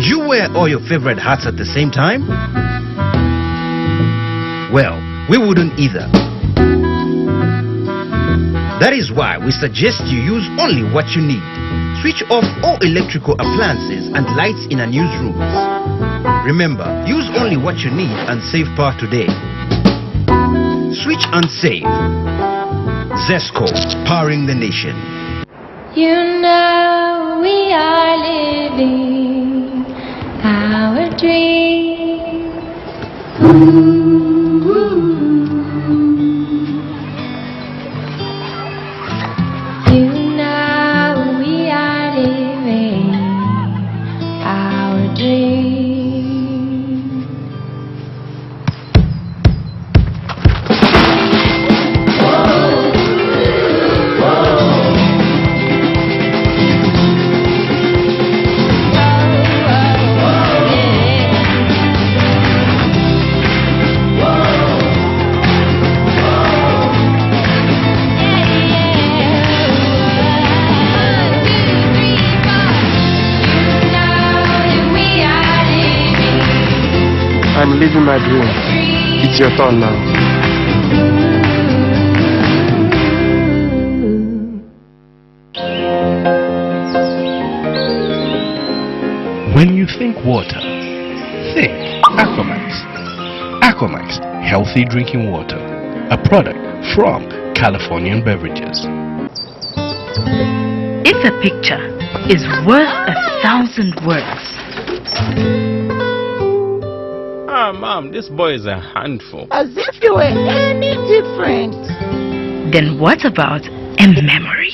Could you wear all your favorite hats at the same time? Well, we wouldn't either. That is why we suggest you use only what you need. Switch off all electrical appliances and lights in unused rooms. Remember, use only what you need and save power today. Switch and save. Zesco, powering the nation. You know we are living our dream. You know we are living our dream. I'm living my dream. It's your turn now. When you think water, think Aquamax. Aquamax, healthy drinking water. A product from Californian Beverages. If a picture is worth 1,000 words, Mom, this boy is a handful. As if you were any different. then what about a memory?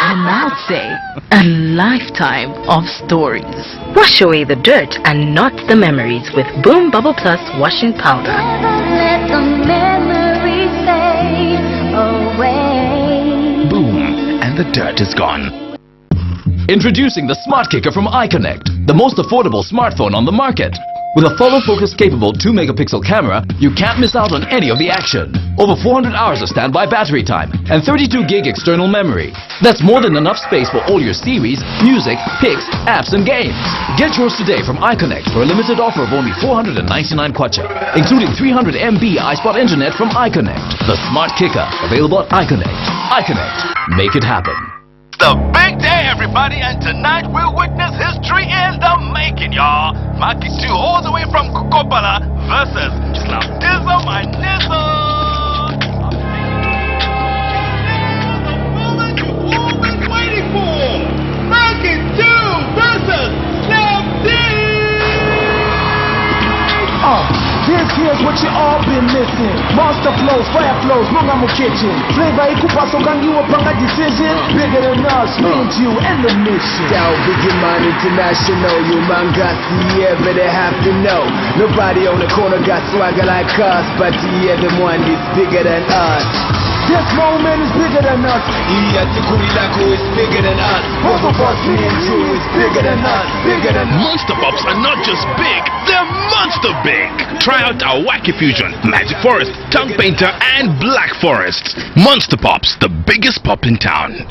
And I'd say a lifetime of stories. Wash away the dirt and not the memories with Boom Bubble Plus washing powder. Let the memories fade away. Boom, and the dirt is gone. Introducing the Smart Kicker from iConnect, the most affordable smartphone on the market. With a follow focus capable 2-megapixel camera, you can't miss out on any of the action. Over 400 hours of standby battery time and 32 gig external memory. That's more than enough space for all your series, music, pics, apps and games. Get yours today from iConnect for a limited offer of only 499 kwacha, including 300 MB iSpot internet from iConnect. The Smart Kicker, available at iConnect. iConnect, make it happen. The big day, everybody, and tonight we'll witness history in the making, y'all. Maki 2 all the way from Kukopala versus Slapdism and Nizzle. The moment you've all been waiting for. Maki 2 versus Slapdism. This here's what you all been missing. Monster flows, fire flows, Mungamu kitchen. Flavor ikupa sokangiwa panga decision. Bigger than us, me and you and the mission. Down Biggie Man International, you man got the air, but they have to know. Nobody on the corner got swagger like us, but the other one is bigger than us. This moment is bigger than us. Iyatikurilaku is bigger than us. Both of us, me and you, is bigger than us. Bigger than us. Monster Pops are not just big, they're monster big. Try out our Wacky Fusion, Magic Forest, Tongue Painter, and Black Forest. Monster Pops, the biggest pop in town.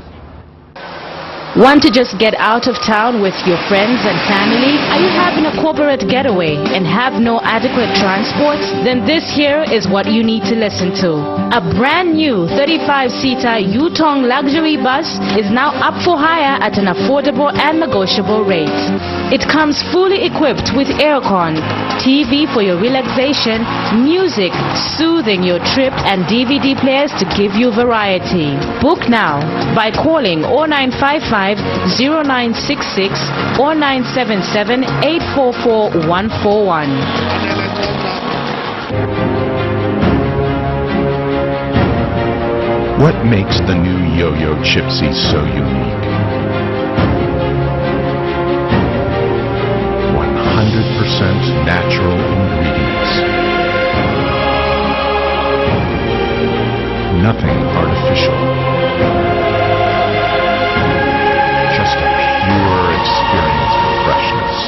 Want to just get out of town with your friends and family? Are you having a corporate getaway and have no adequate transport? Then this here is what you need to listen to. A brand new 35-seater Yutong luxury bus is now up for hire at an affordable and negotiable rate. It comes fully equipped with aircon, TV for your relaxation, music soothing your trip, and DVD players to give you variety. Book now by calling 0955 0966 or 977 844 141. What makes the new Yo-Yo Chipsy so unique? 100% natural ingredients. Nothing artificial. Just a pure experience of freshness.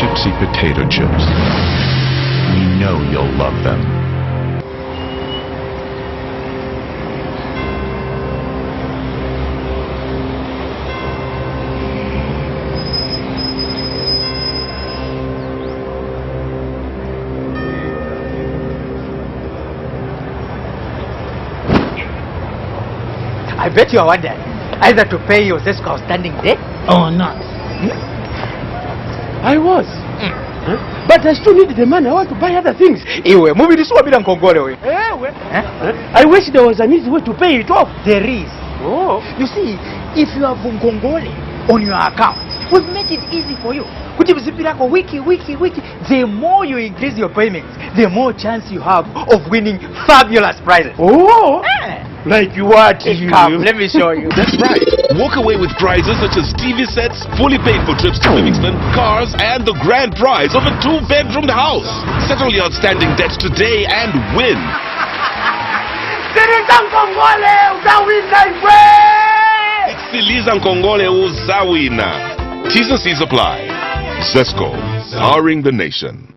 Chipsy potato chips. We know you'll love them. I bet you are wondering either to pay your Zesco outstanding debt or not. I was. But I still need the money. I want to buy other things. Iwe, move this one bila Nkongole we. I wish there was an easy way to pay it off. There is. Oh. You see, if you have Nkongole on your account, we've made it easy for you. Kujibizipirako wiki. The more you increase your payments, the more chance you have of winning fabulous prizes. Oh. Like what? Come, let me show you. That's right. Walk away with prizes such as TV sets, fully paid for trips to Livingston, cars, and the grand prize of a 2-bedroomed house. Settle your outstanding debts today and win. Siliza Nkongole uzawina. T's and C's apply. Zesco, powering the nation.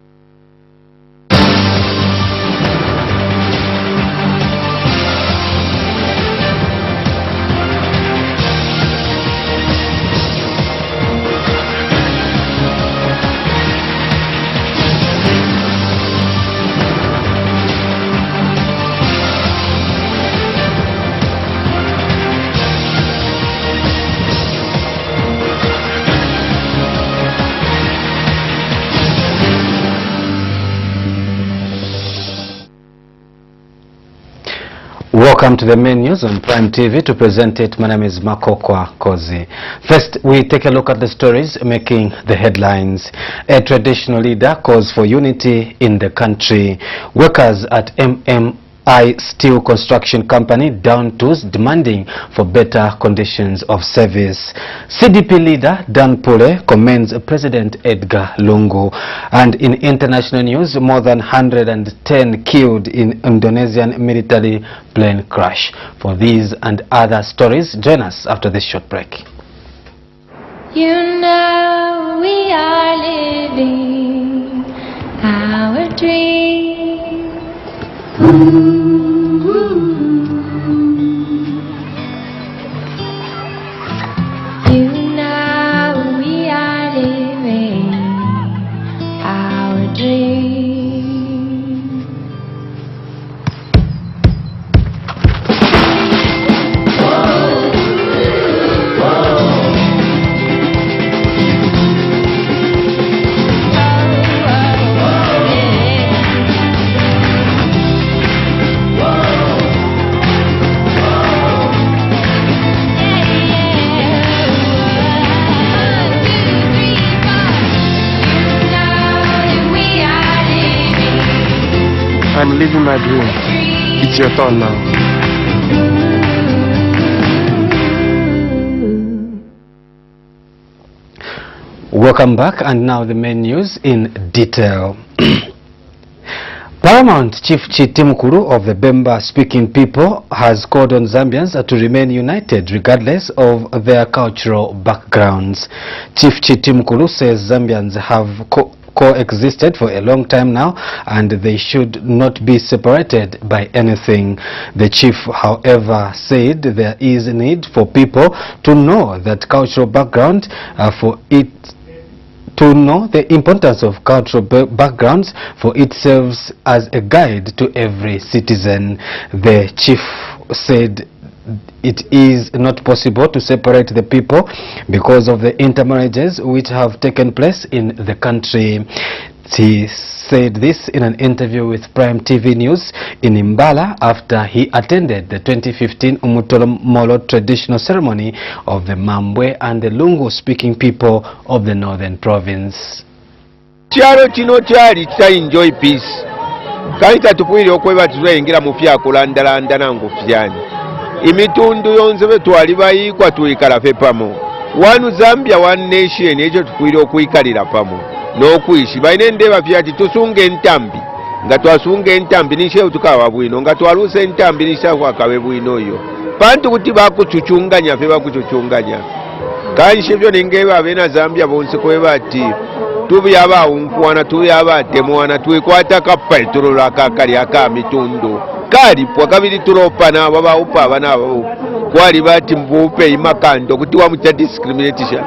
Welcome to the main news on Prime TV. To present it, my name is Makokwa Kozi. First, we take a look at the stories making the headlines. A traditional leader calls for unity in the country. Workers at MMI Steel Construction Company down tools demanding for better conditions of service. CDP leader Dan Pule commends President Edgar Lungu. And in international news, more than 110 killed in Indonesian military plane crash. For these and other stories, join us after this short break. You know we are living our dream. You know we are living our dream. I'm living my dream. It's your turn now. Welcome back, and now the main news in detail. Paramount Chief Chiti Mukulu of the Bemba-speaking people has called on Zambians to remain united regardless of their cultural backgrounds. Chief Chiti Mukulu says Zambians have coexisted for a long time now, and they should not be separated by anything. The chief, however, said there is a need for people to know that cultural background to know the importance of cultural backgrounds, for it serves as a guide to every citizen. The chief said it is not possible to separate the people because of the intermarriages which have taken place in the country. He said this in an interview with Prime TV News in Imbala after he attended the 2015 Umutolo Molo traditional ceremony of the Mambwe and the Lungu-speaking people of the Northern Province. Chiaro chino chari cha enjoy peace. Kaita tukwiri okweba tuzoyingira mu byakulandalanda nangu fyani. Imitundu yonse betwali bayikwa tuyikala pamo. One Zambia, one nation, ekyo tukwiri okuyikalira pamo. N'okwishi balina endeba byati tusunga entambi nga twasunga entambi nisheewo tukawa bwino nga twaluusa entambi nishaako akabe bwino oyo pantu kuti bakucucunganya fe bakucucunganya kanshi ebyo ningeeba abeena Zambia bonse kweba ati tubyaba awunkuwana tubyaba atemuwana twekwata kapalitolo lwakakali akamitundu kali pwakabiri tulopa n'abo bawupa abanabo kwali bati mbupe imakando kuti wamucha discriminatisha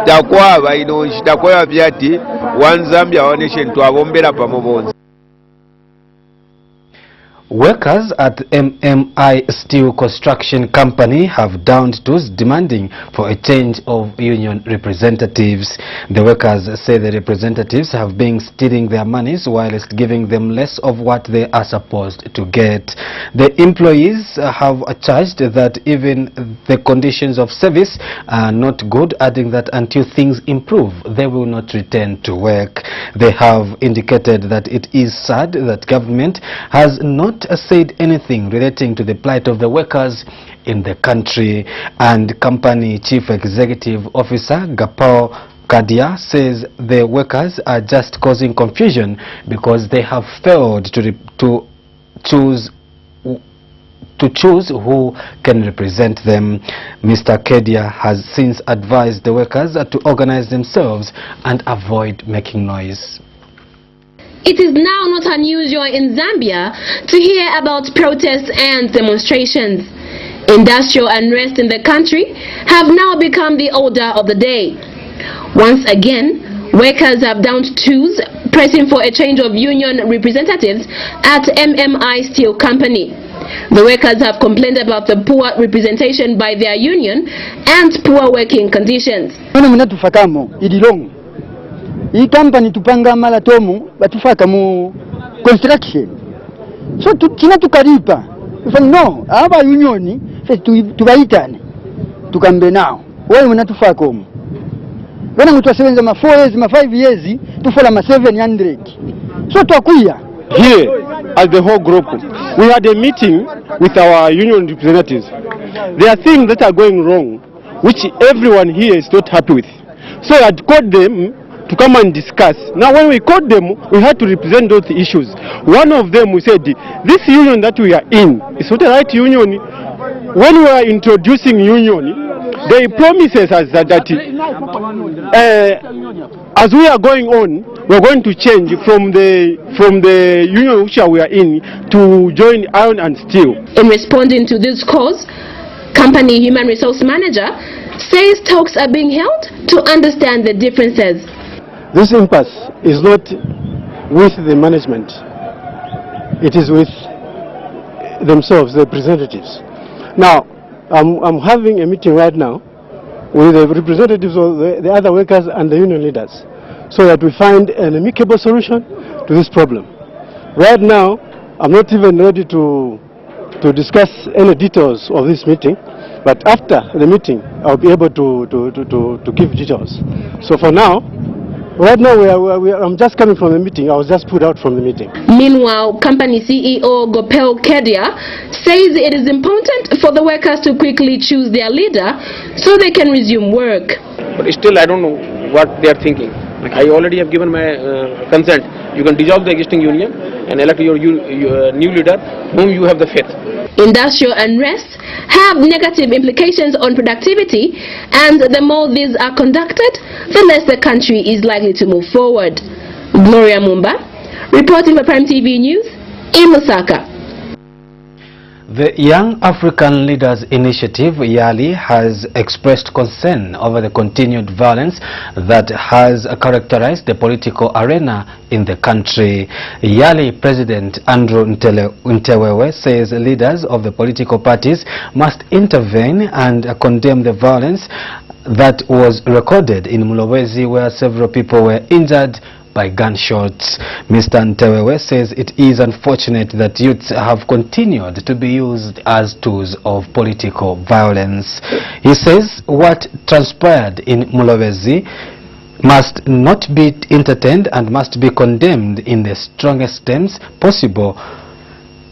takwaba inonshi takwaba byati one Zambia one nation twabombera pamobonzi. Workers at MMI Steel Construction Company have downed tools demanding for a change of union representatives. The workers say the representatives have been stealing their monies whilst giving them less of what they are supposed to get. The employees have charged that even the conditions of service are not good, adding that until things improve, they will not return to work. They have indicated that it is sad that government has not said anything relating to the plight of the workers in the country. And company chief executive officer Gapao Kadia says the workers are just causing confusion because they have failed to choose who can represent them. Mr. Kedia has since advised the workers to organize themselves and avoid making noise. It is now not unusual in Zambia to hear about protests and demonstrations. Industrial unrest in the country have now become the order of the day. Once again, workers have downed tools pressing for a change of union representatives at MMI Steel Company. The workers have complained about the poor representation by their union and poor working conditions. Hii company tupanga mala tomu batufaka mu construction so tina tukalipa no aba unioni fe tubaitane tukambe nao wewe mnatufaka omu wena mutwasebenza ma 4 years ma 5 years tufola ma 700 so twakuya here as the whole group we had a meeting with our union representatives. There are things that are going wrong which everyone here is not happy with, so I called them to come and discuss. Now when we called them, we had to represent those issues. One of them, we said, this union that we are in is not a right union. When we are introducing union, they promises us that as we are going on, we are going to change from the union which we are in to join iron and steel. In responding to this cause, company human resource manager says talks are being held to understand the differences. This impasse is not with the management, it is with themselves, the representatives. Now, I'm having a meeting right now with the representatives of the other workers and the union leaders so that we find an amicable solution to this problem. Right now, I'm not even ready to discuss any details of this meeting, but after the meeting, I'll be able to give details. So for now, right now, I'm just coming from the meeting. I was just put out from the meeting. Meanwhile, company CEO Gopel Kedia says it is important for the workers to quickly choose their leader so they can resume work. But still, I don't know what they are thinking. Like, I already have given my consent. You can dissolve the existing union and elect your new leader, whom you have the faith. Industrial unrest have negative implications on productivity, and the more these are conducted, the less the country is likely to move forward. Gloria Mumba, reporting for Prime TV News in Lusaka. The Young African Leaders Initiative, YALI, has expressed concern over the continued violence that has characterized the political arena in the country. YALI President Andrew Ntewewe says leaders of the political parties must intervene and condemn the violence that was recorded in Mulowezi, where several people were injured by gunshots. Mr. Ntewewe says it is unfortunate that youths have continued to be used as tools of political violence. He says what transpired in Mulowezi must not be entertained and must be condemned in the strongest terms possible.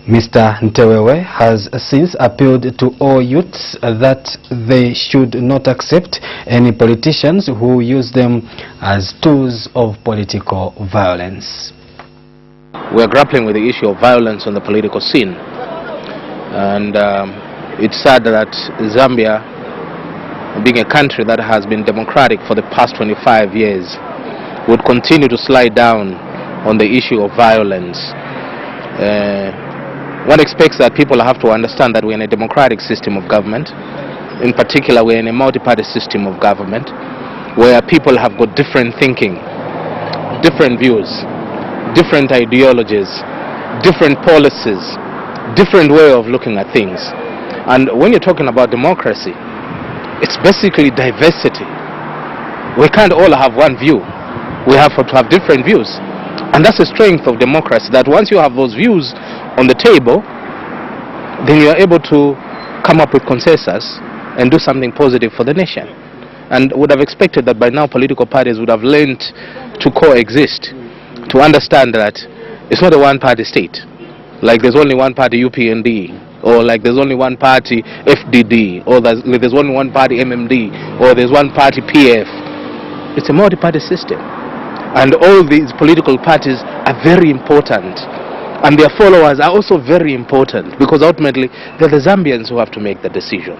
Mr. Ntewewe has since appealed to all youths that they should not accept any politicians who use them as tools of political violence. We are grappling with the issue of violence on the political scene, and it's sad that Zambia, being a country that has been democratic for the past 25 years, would continue to slide down on the issue of violence. One expects that people have to understand that we're in a democratic system of government. In particular, we're in a multi-party system of government where people have got different thinking, different views, different ideologies, different policies, different way of looking at things. And when you're talking about democracy, it's basically diversity. We can't all have one view. We have to have different views. And that's the strength of democracy, that once you have those views on the table, then you are able to come up with consensus and do something positive for the nation. And would have expected that by now political parties would have learned to coexist, to understand that it's not a one-party state. Like there's only one party UPND, or like there's only one party FDD, or there's only one party MMD, or there's one party PF. It's a multi-party system. And all these political parties are very important. And their followers are also very important, because ultimately they're the Zambians who have to make the decision.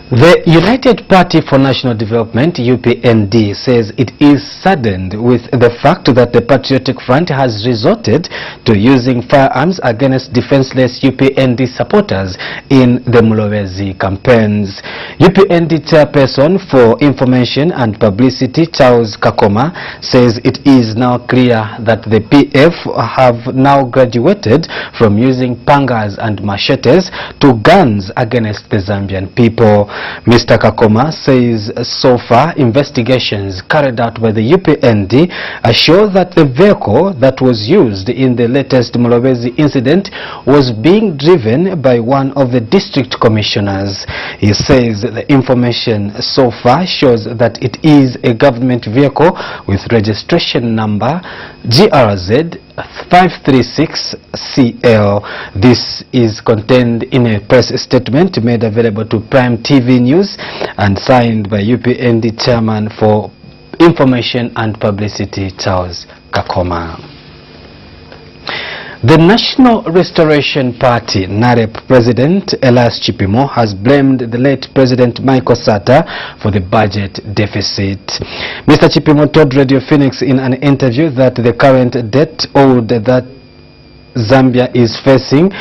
The United Party for National Development, UPND, says it is saddened with the fact that the Patriotic Front has resorted to using firearms against defenseless UPND supporters in the Mulowezi campaigns. UPND chairperson for Information and Publicity, Charles Kakoma, says it is now clear that the PF have now graduated from using pangas and machetes to guns against the Zambian people. Mr. Kakoma says so far investigations carried out by the UPND show that the vehicle that was used in the latest Mulowezi incident was being driven by one of the district commissioners. He says the information so far shows that it is a government vehicle with registration number GRZ 536CL. This is contained in a press statement made available to Prime TV News and signed by UPND Chairman for Information and Publicity, Charles Kakoma. The National Restoration Party, NAREP President Elias Chipimo has blamed the late President Michael Sata for the budget deficit. Mr. Chipimo told Radio Phoenix in an interview that the current debt owed that Zambia is facing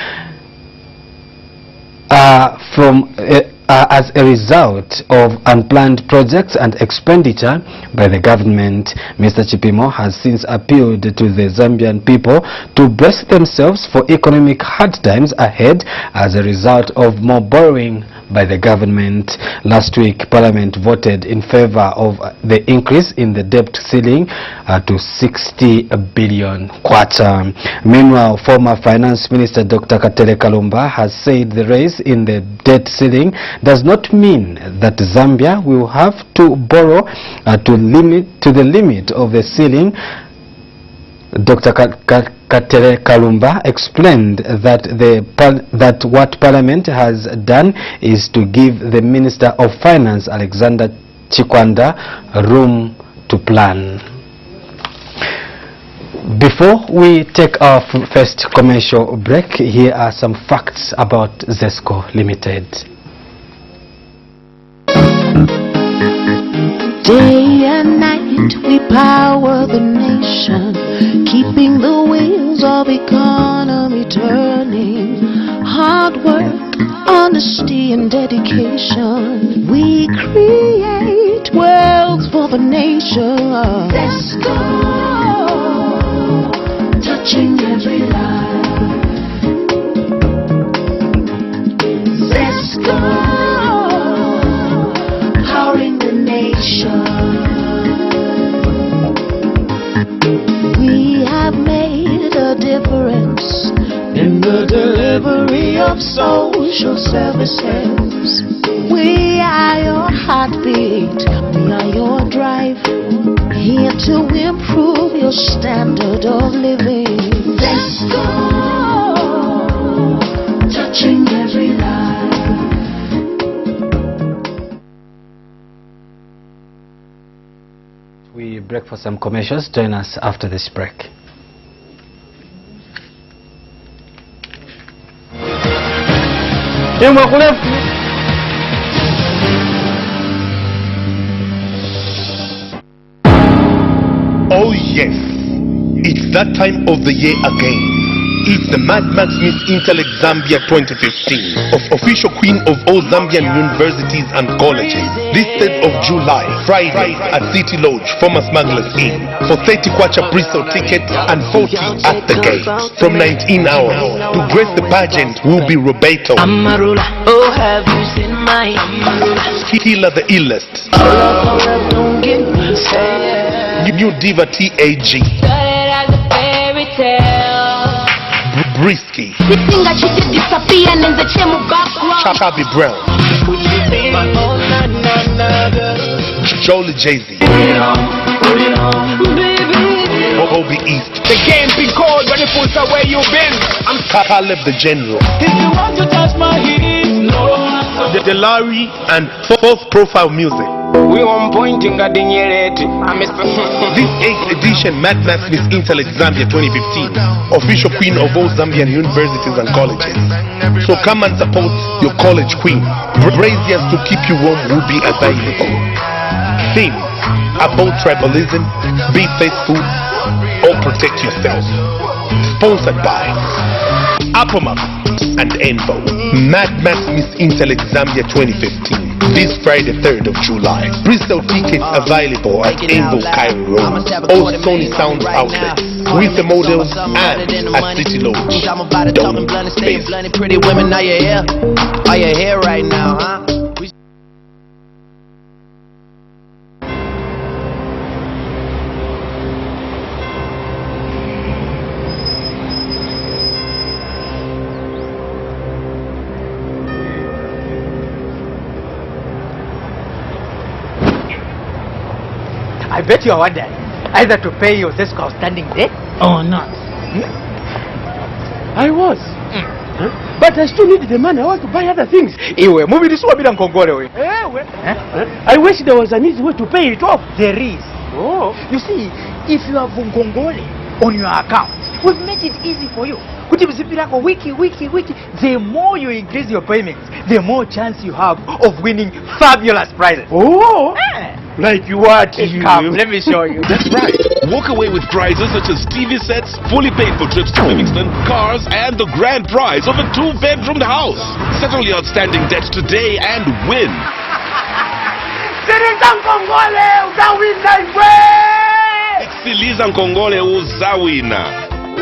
as a result of unplanned projects and expenditure by the government. Mr. Chipimo has since appealed to the Zambian people to brace themselves for economic hard times ahead as a result of more borrowing by the government. Last week, Parliament voted in favor of the increase in the debt ceiling to 60 billion kwacha. Meanwhile, former Finance Minister Dr. Katele Kalumba has said the raise in the debt ceiling does not mean that Zambia will have to borrow to the limit of the ceiling. Dr. Katele Kalumba explained that what Parliament has done is to give the Minister of Finance, Alexander Chikwanda, room to plan. Before we take our first commercial break, here are some facts about ZESCO Limited. Day and night we power the nation, keeping the wheels of economy turning. Hard work, honesty and dedication, we create wealth for the nation. Let's go, touching every life. Let's go, powering the nation. We have made a difference in the delivery of social services. We are your heartbeat, we are your drive, here to improve your standard of living. Let's go, touching every life. We break for some commercials. Join us after this break. Oh yes, it's that time of the year again. It's the Mad Max Miss Intellect Zambia 2015, of official queen of all Zambian universities and colleges. This 3rd of July, Friday, at City Lodge, former Smugglers Inn, for 30 kwacha pre-sale ticket and 40 at the gate. From 19 hours, to grace the pageant will be Roberto, Amarula, oh have you seen my Amarula? Killer the illest, New Diva TAG, Brisky, Chakabi Brown, Jolie Jay-Z, Bobby East, The game been cold when you put away you been. I'm Caleb the General, If you want to touch my hips, no. the Larry, and Fourth Profile Music. We on pointing at the This 8th edition Mad Max Miss Intellect Zambia 2015, official queen of all Zambian universities and colleges. So come and support your college queen. Braziers to keep you warm will be available. Theme: about tribalism, be faithful, or protect yourself. Sponsored by Apomap and Envo. Mad Max Miss Intellect Zambia 2015. This Friday 3rd of July. Pre-sale tickets available at Envo Cairo Road, all Sony Sound outlets, with the models and at City Lodge. Don't miss. Pretty women, are you here? Are you here right now, huh? I bet you are wondering either to pay your ZESCO outstanding debt or not. I was. But I still need the money. I want to buy other things. Iwe, move this one Nkongole. I wish there was an easy way to pay it off. There is. Oh. You see, if you have Nkongole on your account, we've made it easy for you. Wiki. The more you increase your payments, the more chance you have of winning fabulous prizes. Oh! Like what? Come, let me show you. That's right. Walk away with prizes such as TV sets, fully paid for trips to Livingston, cars, and the grand prize of a 2-bedroomed house. Settle your outstanding debts today and win. Siliza Nkongole uzawina.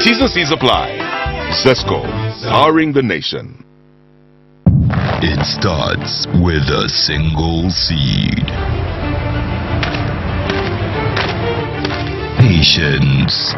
T's and C's apply. ZESCO, powering the nation. It starts with a single seed. Patience.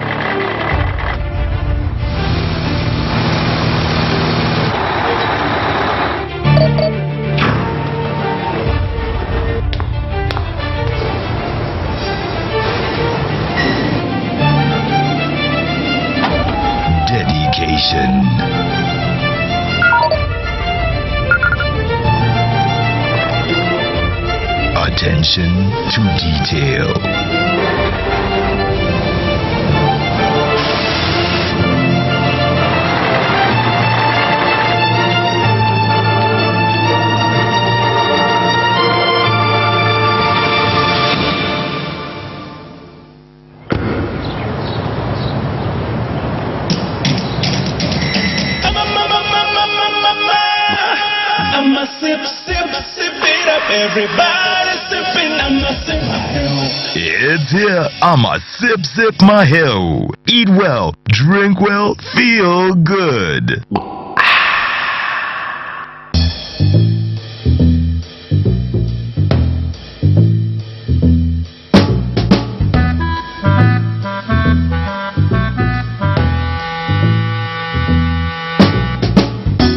Dedication. Attention to detail. sip, sip, sip it up. Everybody sipping, I'ma sip my hell. It's here. I'ma sip, sip my hell. Eat well, drink well, feel good.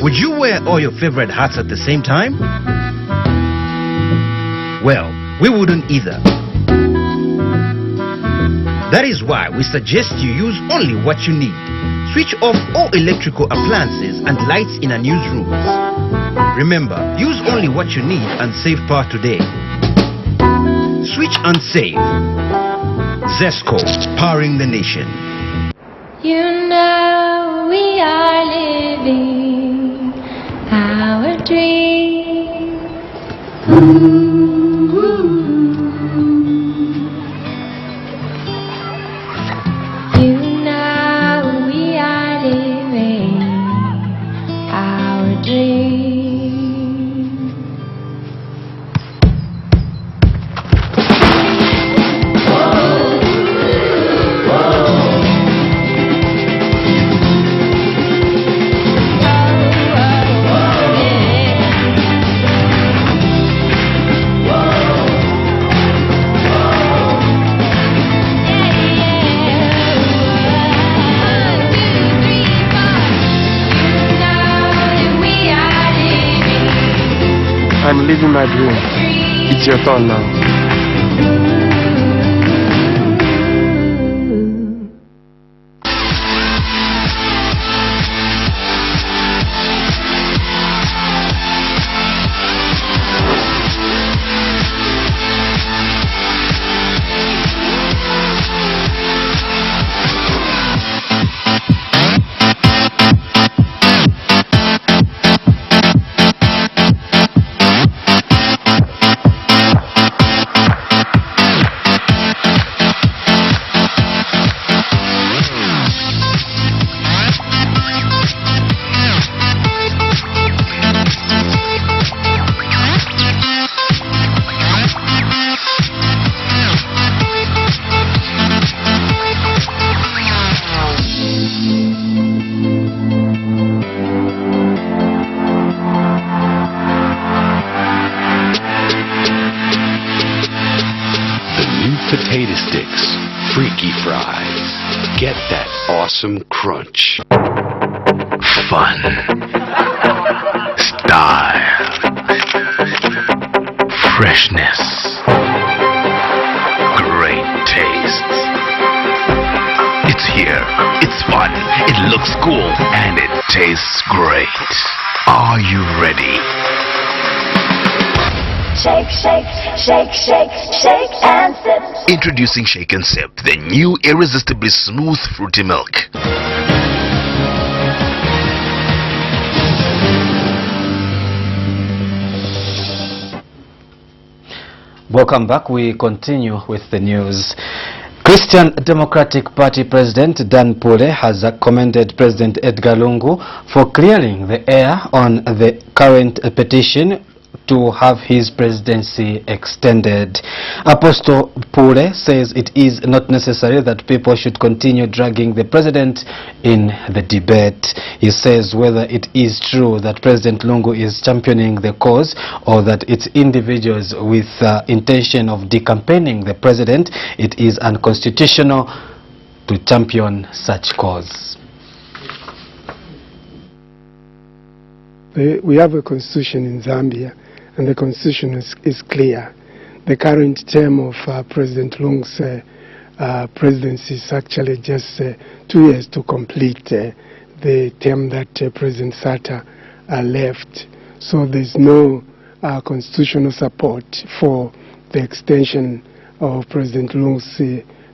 Would you wear all your favorite hats at the same time? Well, we wouldn't either. That is why we suggest you use only what you need. Switch off all electrical appliances and lights in unused rooms. Remember, use only what you need and save power today. Switch and save. Zesco, powering the nation. You know we are living our dream. You know we are living our dream. I'm living my dream. It's your turn now. Potato sticks, freaky fries. Get that awesome crunch. Fun. Style. Freshness. Great taste. It's here. It's fun. It looks cool. And it tastes great. Are you ready? Shake, shake, shake, shake, shake and sip. Introducing Shake and Sip, the new irresistibly smooth fruity milk. Welcome back. We continue with the news. Christian Democratic Party President Dan Pule has commended President Edgar Lungu for clearing the air on the current petition to have his presidency extended. Apostle Pule says it is not necessary that people should continue dragging the president in the debate. He says whether it is true that President Lungu is championing the cause or that it's individuals with intention of decampaigning the president, it is unconstitutional to champion such cause. We have a constitution in Zambia, and the constitution is clear. The current term of President Lungu's presidency is actually just 2 years to complete the term that President Sata left. So there's no constitutional support for the extension of President Lungu's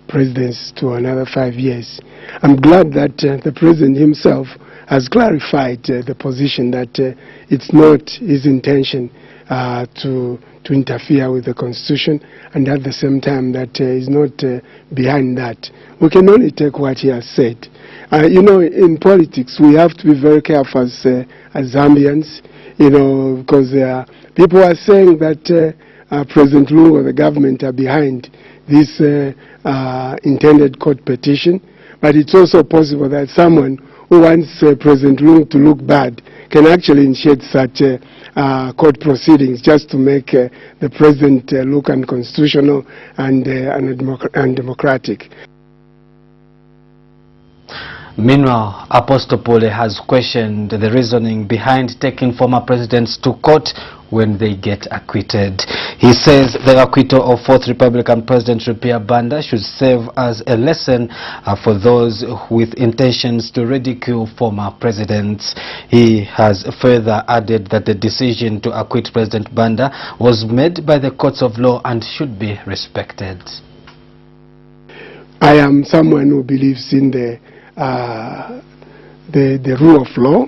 presidency to another 5 years. I'm glad that the president himself has clarified the position that it's not his intention to interfere with the constitution, and at the same time that he's not behind that. We can only take what he has said. You know, in politics we have to be very careful as Zambians. you know, because people are saying that President Lungu or the government are behind this intended court petition, but it's also possible that someone who wants President Lungu to look bad can actually initiate such court proceedings just to make the president look unconstitutional and undemocratic. Meanwhile, Apostle Pole has questioned the reasoning behind taking former presidents to court when they get acquitted. He says the acquittal of 4th Republican President Rupia Banda should serve as a lesson for those with intentions to ridicule former presidents. He has further added that the decision to acquit President Banda was made by the courts of law and should be respected. I am someone who believes in the rule of law,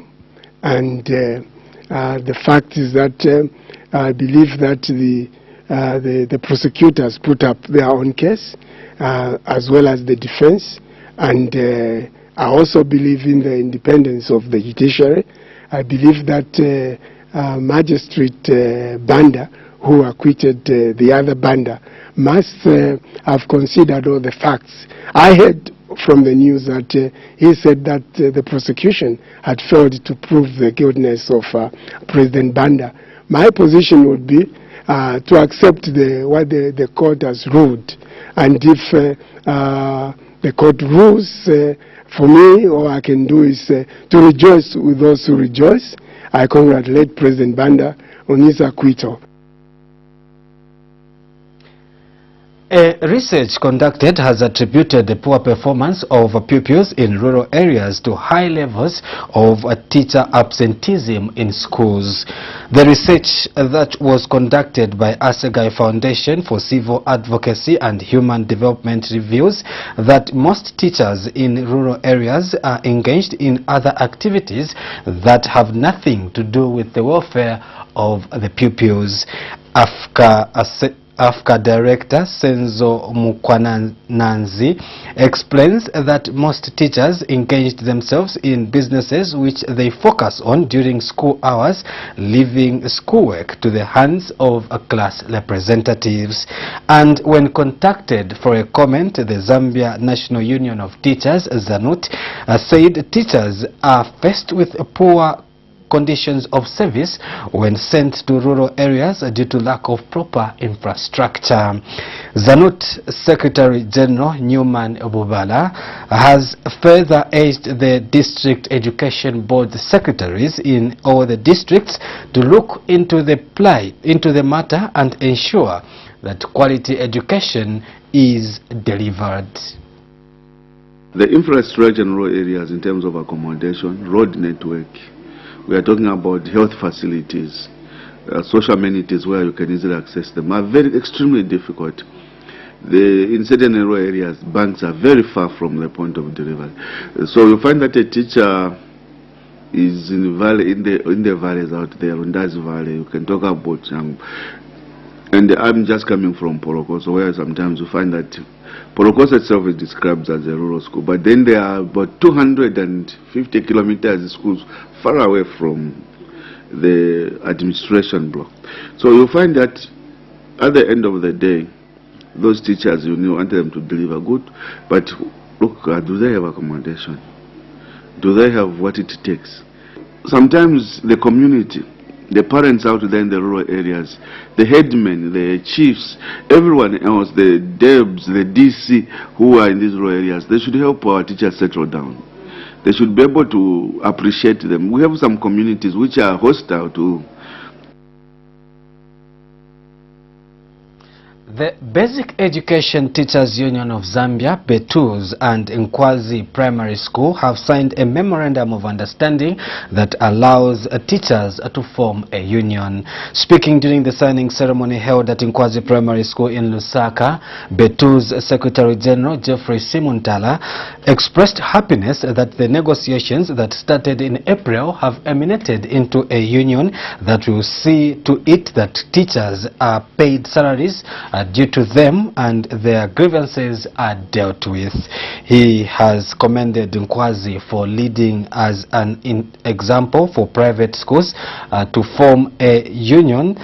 and the fact is that I believe that the prosecutors put up their own case as well as the defense, and I also believe in the independence of the judiciary. I believe that Magistrate Banda, who acquitted the other Banda, must have considered all the facts. I heard from the news that he said that the prosecution had failed to prove the guiltiness of President Banda. My position would be to accept what the court has ruled, and if the court rules for me, all I can do is to rejoice with those who rejoice. I congratulate President Banda on his acquittal. A research conducted has attributed the poor performance of pupils in rural areas to high levels of teacher absenteeism in schools. The research that was conducted by Asegai Foundation for Civil Advocacy and Human Development reveals that most teachers in rural areas are engaged in other activities that have nothing to do with the welfare of the pupils. AFCA Director Senzo Mukwananzi explains that most teachers engaged themselves in businesses which they focus on during school hours, leaving schoolwork to the hands of class representatives. And when contacted for a comment, the Zambia National Union of Teachers, ZANUT, said teachers are faced with poor conditions of service when sent to rural areas due to lack of proper infrastructure. ZANUT Secretary General Newman Bubala has further urged the district education board secretaries in all the districts to look into the matter and ensure that quality education is delivered. The infrastructure in rural areas in terms of accommodation, road network, we are talking about health facilities, social amenities where you can easily access them, are extremely difficult. In certain rural areas, banks are very far from the point of delivery. So you find that a teacher is in the valley, in the valleys out there, in that valley. You can talk about, and I'm just coming from Porokoso, where sometimes you find that Porokoso itself is described as a rural school, but then there are about 250 kilometers schools far away from the administration block. So you find that at the end of the day, those teachers, you want them to deliver good, but look, do they have accommodation? Do they have what it takes? Sometimes the community, the parents out there in the rural areas, the headmen, the chiefs, everyone else, the DEBs, the DC who are in these rural areas, they should help our teachers settle down. They should be able to appreciate them. We have some communities which are hostile to. The Basic Education Teachers Union of Zambia, BETUZ, and Nkwazi Primary School have signed a memorandum of understanding that allows teachers to form a union. Speaking during the signing ceremony held at Nkwazi Primary School in Lusaka, BETUZ Secretary General Jeffrey Simuntala expressed happiness that the negotiations that started in April have emanated into a union that will see to it that teachers are paid salaries due to them and their grievances are dealt with. He has commended Nkwazi for leading as an example for private schools to form a union,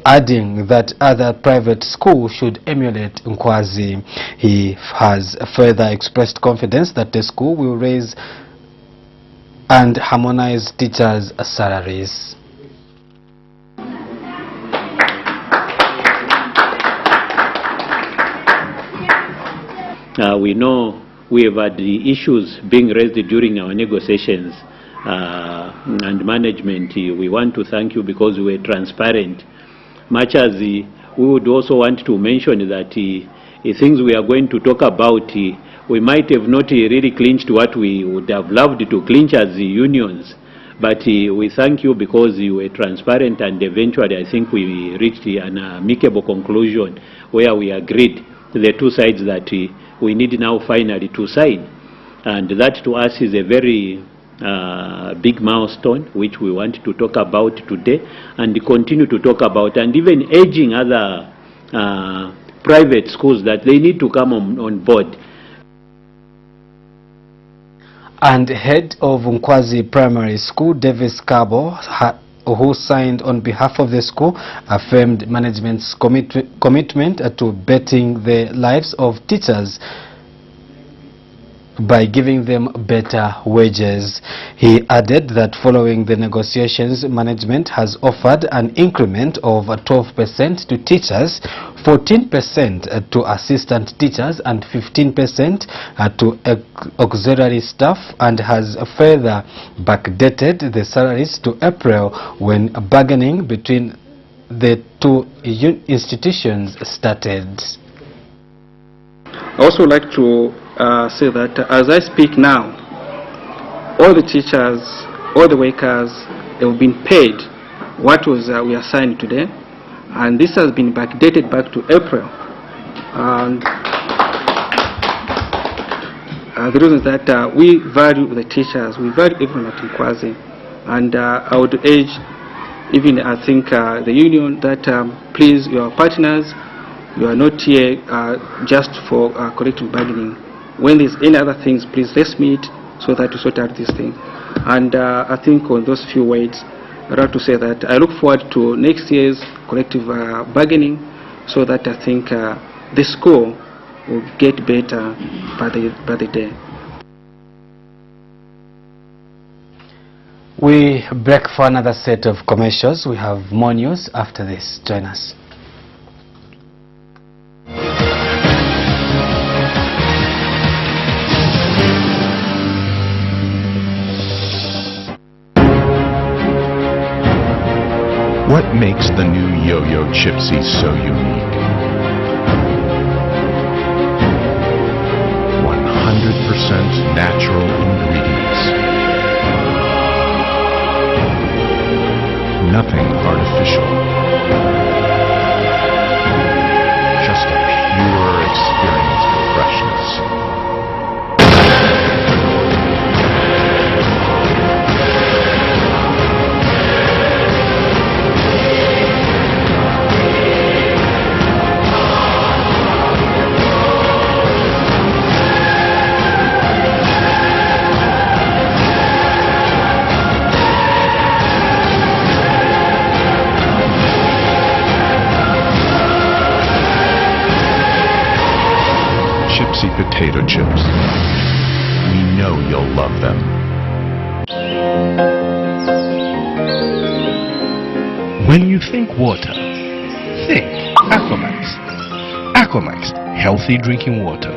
adding that other private schools should emulate Nkwazi. He has further expressed confidence that the school will raise and harmonize teachers' salaries. We know we have had the issues being raised during our negotiations and management. We want to thank you because we were transparent. Much as we would also want to mention that things we are going to talk about, we might have not really clinched what we would have loved to clinch as the unions. But we thank you because you were transparent, and eventually I think we reached an amicable conclusion where we agreed, the two sides, that we need now finally to sign. And that to us is a very big milestone which we want to talk about today and continue to talk about, and even urging other private schools that they need to come on board. And head of Nkwazi Primary School, Davis Kabo, who signed on behalf of the school, affirmed management's commitment to bettering the lives of teachers by giving them better wages. He added that following the negotiations, management has offered an increment of 12% to teachers, 14% to assistant teachers, and 15% to auxiliary staff, and has further backdated the salaries to April, when bargaining between the two institutions started. I also like to say that as I speak now, all the teachers, all the workers, they have been paid what was we assigned today, and this has been backdated back to April. And the reason is that we value the teachers, we value everyone at Nkwazi, and I would urge even I think the union that please, you are partners, you are not here just for collective bargaining. When there's any other things, please let's meet so that we sort out this thing. And I think on those few words, I'd like to say that I look forward to next year's collective bargaining, so that I think the school will get better by the day. We break for another set of commercials. We have more news after this. Join us. What makes the new Yo-Yo Chipsy so unique? 100% natural ingredients. Nothing artificial. Just a pure experience of freshness. Chipsy potato chips. We know you'll love them. When you think water, think Aquamax. Aquamax, healthy drinking water.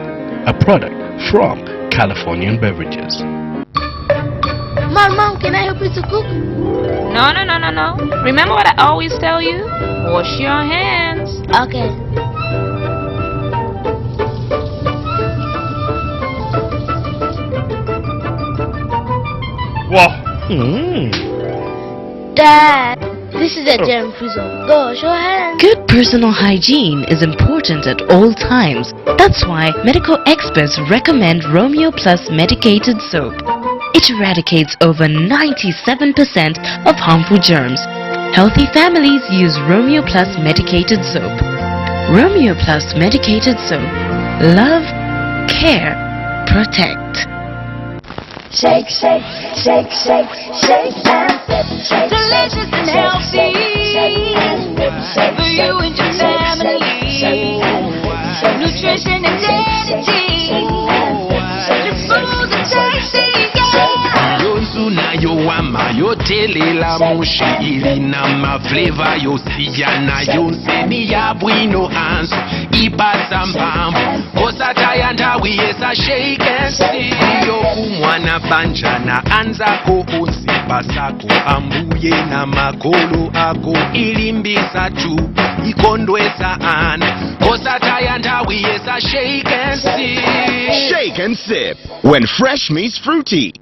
A product from Californian Beverages. Mom, can I help you to cook? No. Remember what I always tell you? Wash your hands. Okay. Wow. Dad, this is a germ-free zone. Go, wash your hands. Good personal hygiene is important at all times. That's why medical experts recommend Romeo Plus medicated soap. It eradicates over 97% of harmful germs. Healthy families use Romeo Plus medicated soap. Romeo Plus medicated soap. Love, care, protect. Shake, shake, shake, shake, shake and sip. Shake, delicious and healthy. Shake and sip. Shake, for you and your family. Nutrition and energy. It's smooth and tasty. Yozuna yo wama yo telela mushi ilina ma flavor yo siyana yo seni ya bwino anso ipasa mpambo osata yandawi yesa shake and see yo kumwana banjana anza ko osipasako ambuye na makolo ako ilimbisa tu ikondwesa ana osata yandawi yesa shake and see. Shake and sip when fresh meets fruity.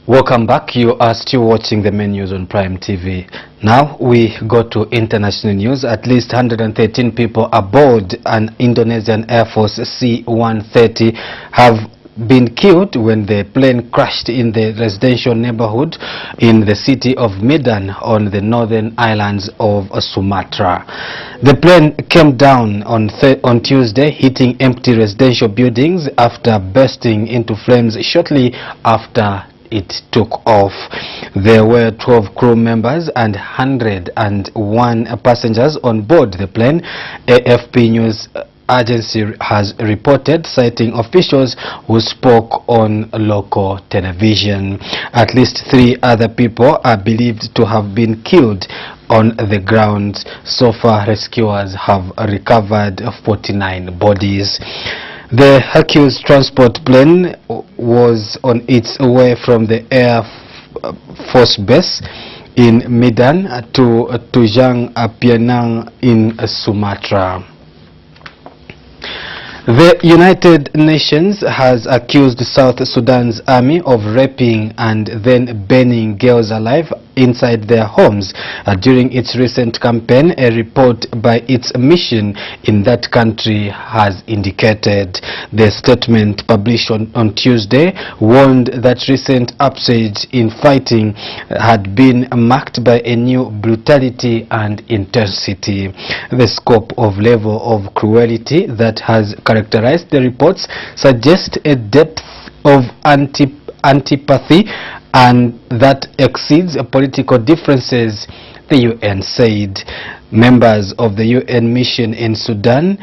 Welcome back. You are still watching the main news on Prime TV. Now we go to international news. At least 113 people aboard an Indonesian Air Force C-130 have been killed when the plane crashed in the residential neighborhood in the city of Medan on the northern islands of Sumatra. The plane came down on Tuesday, hitting empty residential buildings after bursting into flames shortly after it took off. There were 12 crew members and 101 passengers on board the plane, AFP News agency has reported, citing officials who spoke on local television. At least 3 other people are believed to have been killed on the ground. So far, rescuers have recovered 49 bodies. The Hercules transport plane was on its way from the Air Force Base in Medan to Tujang Pianang in Sumatra. The United Nations has accused South Sudan's army of raping and then burning girls alive inside their homes during its recent campaign, a report by its mission in that country has indicated. The statement published on Tuesday warned that recent upsurge in fighting had been marked by a new brutality and intensity. The scope of level of cruelty that has characterized the reports suggests a depth of antipathy and that exceeds political differences, the UN said. Members of the UN mission in Sudan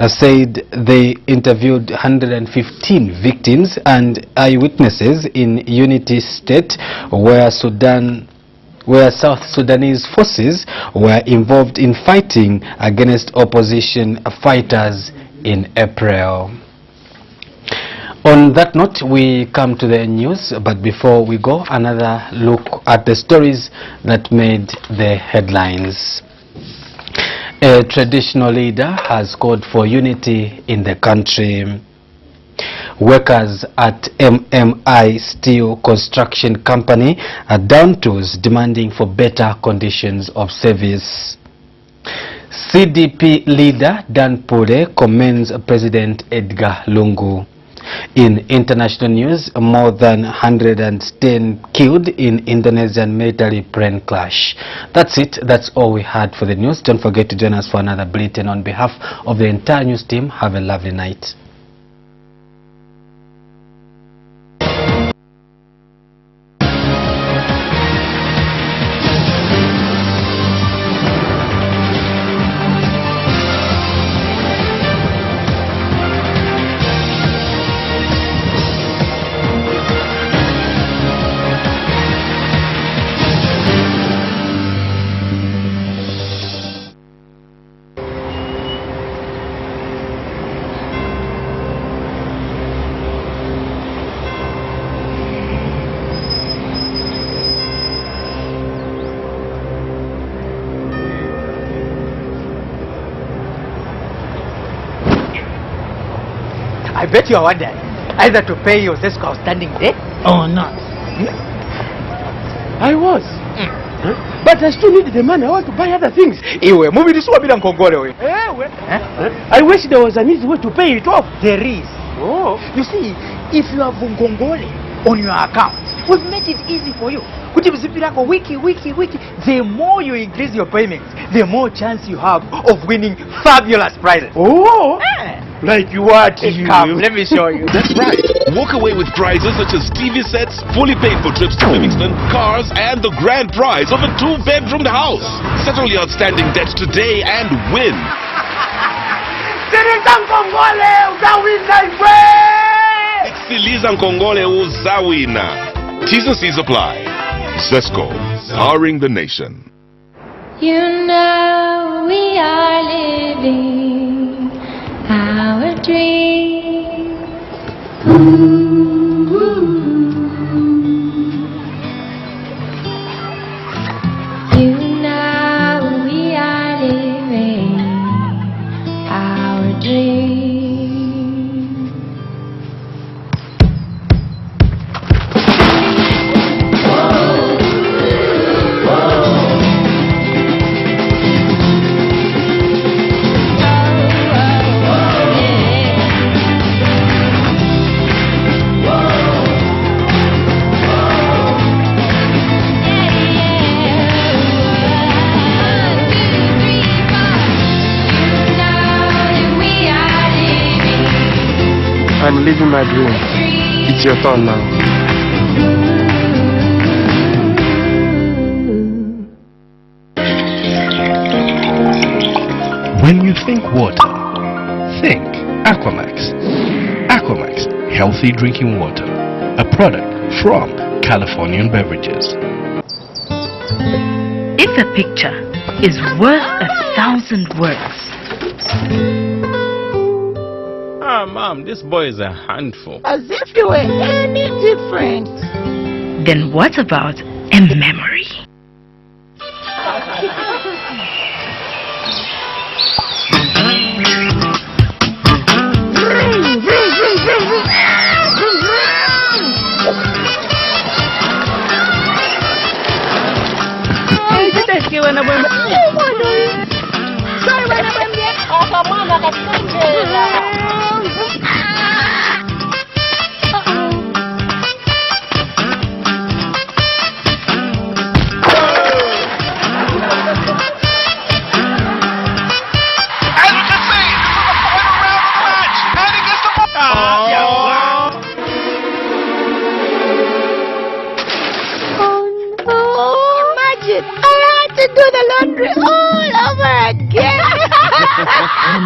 said they interviewed 115 victims and eyewitnesses in Unity State where South Sudanese forces were involved in fighting against opposition fighters in April. On that note, we come to the news, but before we go, another look at the stories that made the headlines. A traditional leader has called for unity in the country. Workers at MMI Steel Construction Company are down tools demanding for better conditions of service. CDP leader Dan Pure commends President Edgar Lungu. In international news, more than 110 killed in Indonesian military plane crash. That's it. That's all we had for the news. Don't forget to join us for another bulletin. On behalf of the entire news team, have a lovely night. I bet you are wondering either to pay your ZESCO outstanding debt or not. I was. But I still need the money. I want to buy other things. Iwe, move this one Nkongole. I wish there was an easy way to pay it off. There is. Oh. You see, if you have Nkongole, on your account. We've made it easy for you. Kuti mzipirako wiki. The more you increase your payments, the more chance you have of winning fabulous prizes. Oh! Like what? Come, let me show you. That's right. Walk away with prizes such as TV sets, fully paid for trips to Livingston, cars, and the grand prize of a 2-bedroom house. Settle your outstanding debts today and win. Siliza Nkongole uzawina. T's and C's apply. Zesco, powering the nation. You know we are living our dream. You know we are living our dream. I'm living my dream. It's your turn now. When you think water, think Aquamax. Aquamax, healthy drinking water. A product from Californian Beverages. If a picture is worth 1,000 words, Mom, this boy is a handful. As if you were any different. then what about a memory?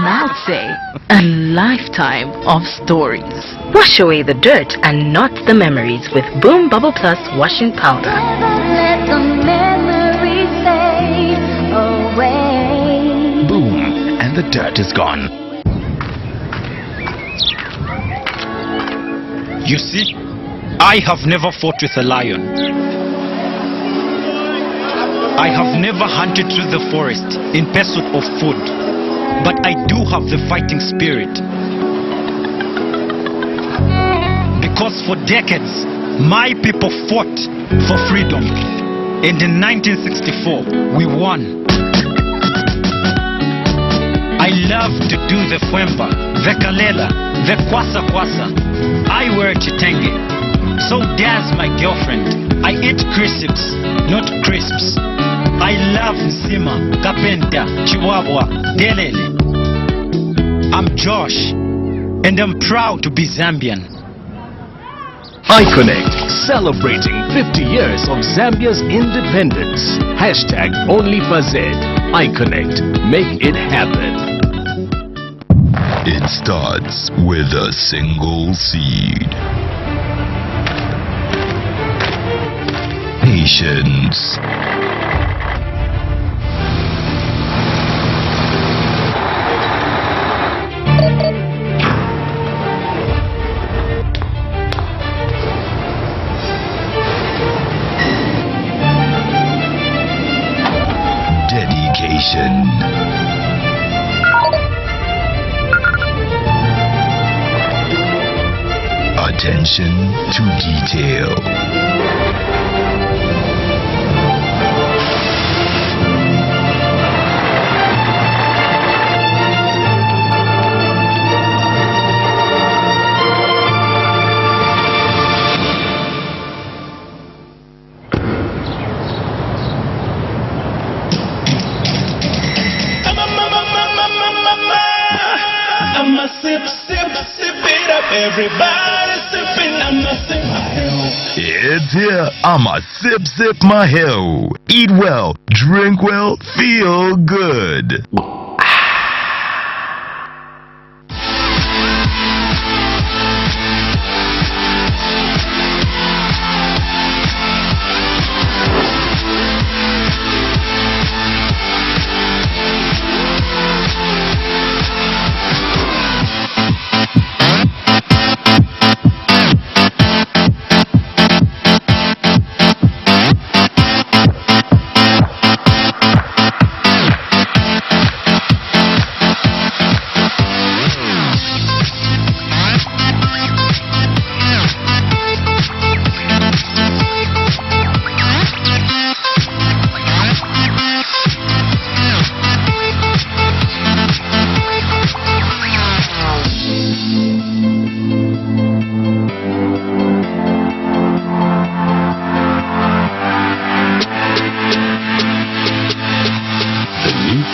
I'd say a lifetime of stories. Wash away the dirt and not the memories with Boom Bubble Plus washing powder. Let the memories fade away. Boom, and the dirt is gone. You see, I have never fought with a lion. I have never hunted through the forest in pursuit of food. But I do have the fighting spirit. Because for decades, my people fought for freedom. And in 1964, we won. I love to do the Fwemba, the Kalela, the Kwasa Kwasa. I wear Chitenge. So does my girlfriend. I eat crisps, not crisps. I love Nsima, Kapenta, Chihuahua, Delele. I'm Josh, and I'm proud to be Zambian. iConnect, celebrating 50 years of Zambia's independence. Hashtag #OnlyFazed. iConnect, make it happen. It starts with a single seed. Patience. Dedication. Attention to detail. sip it up. Everybody sipping, I'ma sip my hell. It's here. I'ma sip my hell. Eat well, drink well, feel good.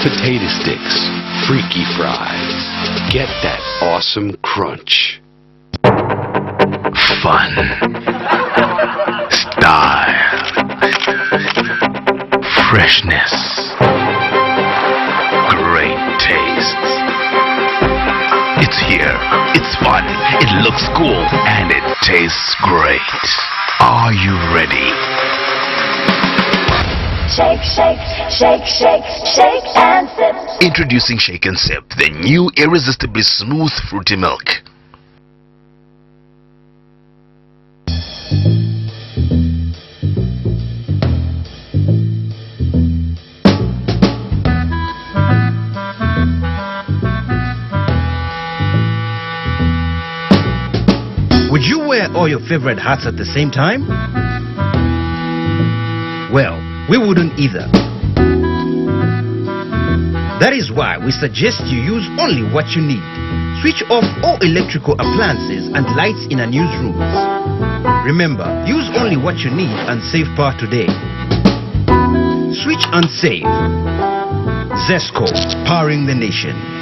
Potato sticks, freaky fries. Get that awesome crunch. Fun. Style. Freshness. Great taste. It's here. It's fun. It looks cool. And it tastes great. Are you ready? Shake, shake, shake, shake, shake and sip. Introducing Shake and Sip, the new irresistibly smooth fruity milk. Would you wear all your favorite hats at the same time? Well, we wouldn't either. That is why we suggest you use only what you need. Switch off all electrical appliances and lights in our newsrooms. Remember, use only what you need and save power today. Switch and save. Zesco, powering the nation.